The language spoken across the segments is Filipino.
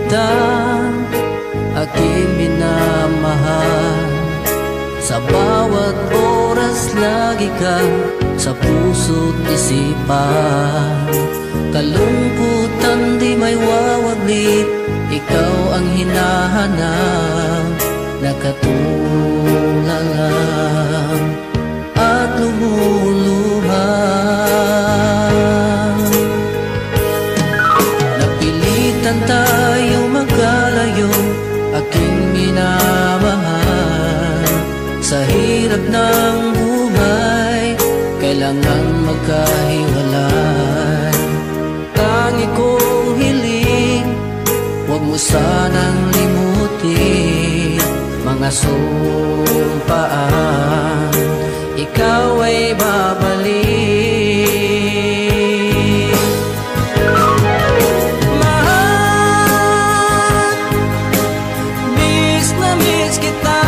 kita, aking minamahal. Sa bawat oras lagi ka sa puso't isipan. Kalungkutan di may wawaglit, ikaw ang hinahanap. Nakatulala at lumuluha. Napilitan tayo magkalayo, aking minamahal. Sa hirap ng buhay, kailangan magkahiwalay. Tangi kong hiling, huwag mo sanang limutin mga sumpaan, ikaw ay babalik. Mahal, miss na miss kita.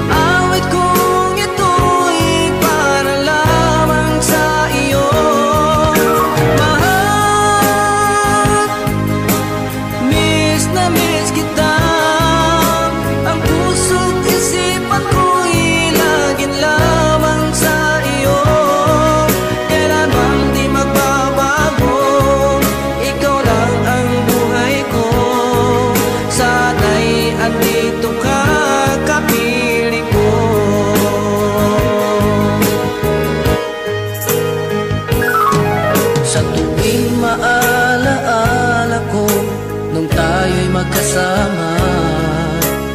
Awit kong ito'y para lamang sa iyo. Mahal, miss na miss kita. Magkasama,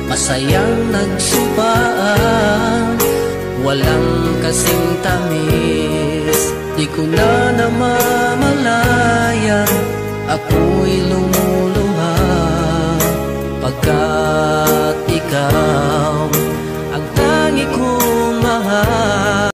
masayang nagsumpaan, walang kasing tamis. Di ko na namamalayan, ako'y lumuluha, pagkat ikaw ang tangi kong mahal.